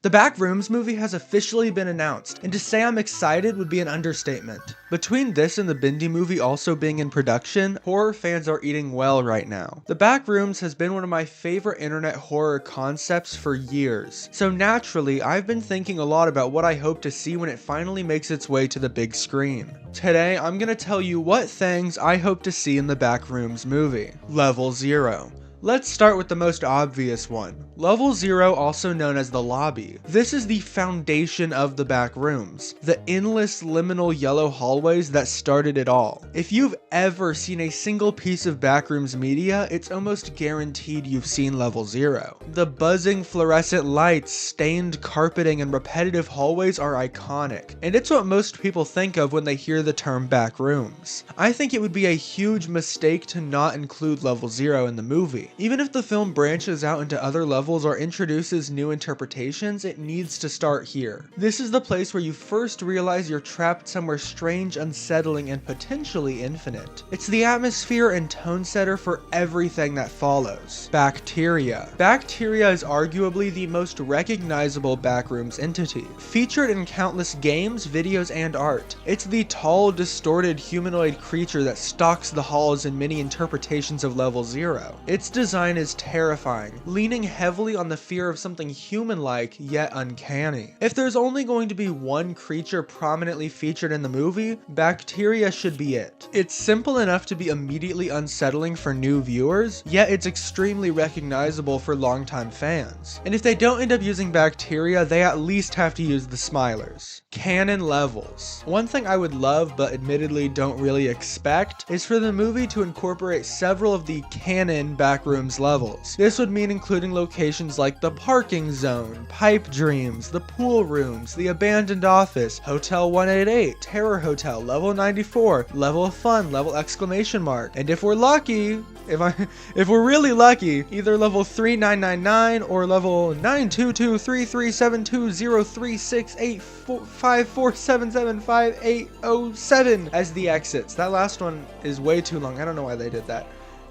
The Backrooms movie has officially been announced, and to say I'm excited would be an understatement. Between this and the Bindi movie also being in production, horror fans are eating well right now. The Backrooms has been one of my favorite internet horror concepts for years, so naturally I've been thinking a lot about what I hope to see when it finally makes its way to the big screen. Today I'm gonna tell you what things I hope to see in the Backrooms movie. Level 0. Let's start with the most obvious one. Level 0, also known as the lobby. This is the foundation of the Backrooms, the endless liminal yellow hallways that started it all. If you've ever seen a single piece of Backrooms media, it's almost guaranteed you've seen Level 0. The buzzing fluorescent lights, stained carpeting, and repetitive hallways are iconic, and it's what most people think of when they hear the term Backrooms. I think it would be a huge mistake to not include Level 0 in the movie. Even if the film branches out into other levels or introduces new interpretations, it needs to start here. This is the place where you first realize you're trapped somewhere strange, unsettling, and potentially infinite. It's the atmosphere and tone setter for everything that follows. Bacteria. Bacteria is arguably the most recognizable Backrooms entity, featured in countless games, videos, and art. It's the tall, distorted humanoid creature that stalks the halls in many interpretations of Level 0. Its design is terrifying, leaning heavily on the fear of something human-like yet uncanny. If there's only going to be one creature prominently featured in the movie, Bacteria should be it. It's simple enough to be immediately unsettling for new viewers, yet it's extremely recognizable for longtime fans. And if they don't end up using Bacteria, they at least have to use the Smilers. Canon levels. One thing I would love, but admittedly don't really expect, is for the movie to incorporate several of the canon Backrooms levels. This would mean including locations like the parking zone, pipe dreams, the pool rooms, the abandoned office, Hotel 188, Terror Hotel, Level 94, Level Fun, Level exclamation mark, and if we're lucky, if we're really lucky, either level 3999 or level 9222337203685477580 as the exits. That last one is way too long. I don't know why they did that.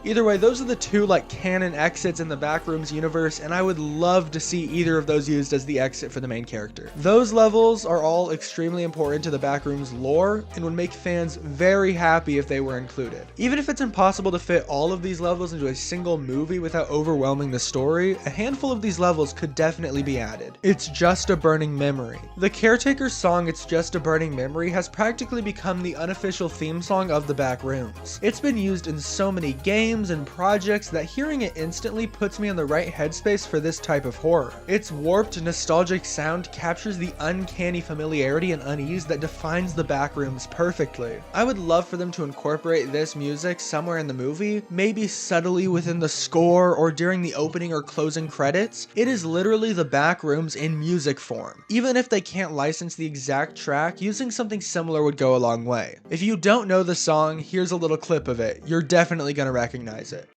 Either way, those are the two canon exits in the Backrooms universe, and I would love to see either of those used as the exit for the main character. Those levels are all extremely important to the Backrooms lore and would make fans very happy if they were included. Even if it's impossible to fit all of these levels into a single movie without overwhelming the story, a handful of these levels could definitely be added. It's Just a Burning Memory. The Caretaker's song It's Just a Burning Memory has practically become the unofficial theme song of the Backrooms. It's been used in so many games and projects that hearing it instantly puts me in the right headspace for this type of horror. Its warped, nostalgic sound captures the uncanny familiarity and unease that defines the Backrooms perfectly. I would love for them to incorporate this music somewhere in the movie, maybe subtly within the score or during the opening or closing credits. It is literally the Backrooms in music form. Even if they can't license the exact track, using something similar would go a long way. If you don't know the song, here's a little clip of it. You're definitely gonna recognize it.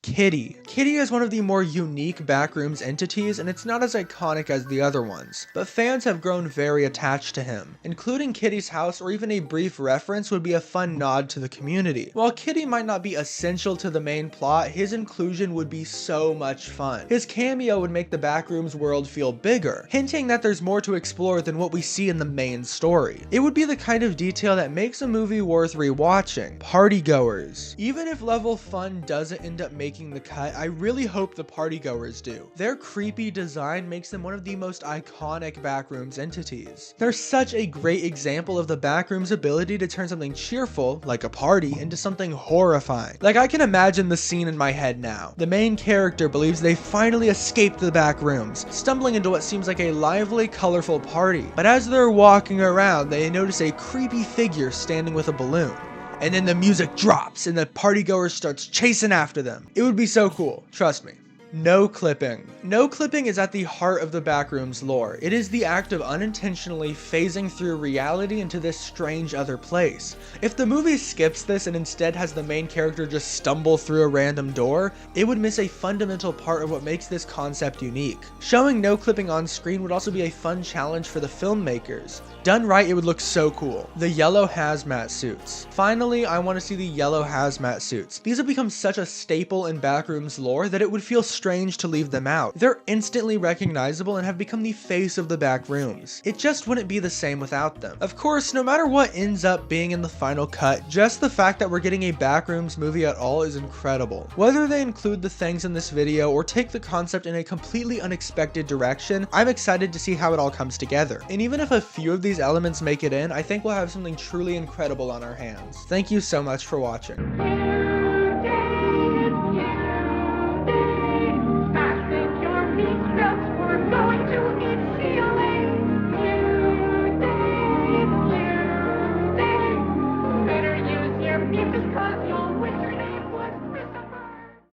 Kitty. Kitty is one of the more unique Backrooms entities, and it's not as iconic as the other ones, but fans have grown very attached to him. Including Kitty's house or even a brief reference would be a fun nod to the community. While Kitty might not be essential to the main plot, his inclusion would be so much fun. His cameo would make the Backrooms world feel bigger, hinting that there's more to explore than what we see in the main story. It would be the kind of detail that makes a movie worth rewatching. Partygoers. Even if Level Fun doesn't end up making the cut, I really hope the partygoers do. Their creepy design makes them one of the most iconic Backrooms entities. They're such a great example of the Backrooms' ability to turn something cheerful, like a party, into something horrifying. I can imagine the scene in my head now. The main character believes they finally escaped the Backrooms, stumbling into what seems like a lively, colorful party. But as they're walking around, they notice a creepy figure standing with a balloon. and then the music drops and the partygoer starts chasing after them. It would be so cool, trust me. No clipping. No clipping is at the heart of the Backrooms lore. It is the act of unintentionally phasing through reality into this strange other place. If the movie skips this and instead has the main character just stumble through a random door, it would miss a fundamental part of what makes this concept unique. Showing no clipping on screen would also be a fun challenge for the filmmakers. Done right, it would look so cool. The yellow hazmat suits. Finally, I want to see the yellow hazmat suits. These have become such a staple in Backrooms lore that it would feel strange to leave them out. They're instantly recognizable and have become the face of the Backrooms. It just wouldn't be the same without them. Of course, no matter what ends up being in the final cut, just the fact that we're getting a Backrooms movie at all is incredible. Whether they include the things in this video or take the concept in a completely unexpected direction, I'm excited to see how it all comes together. And even if a few of these elements make it in, I think we'll have something truly incredible on our hands. Thank you so much for watching.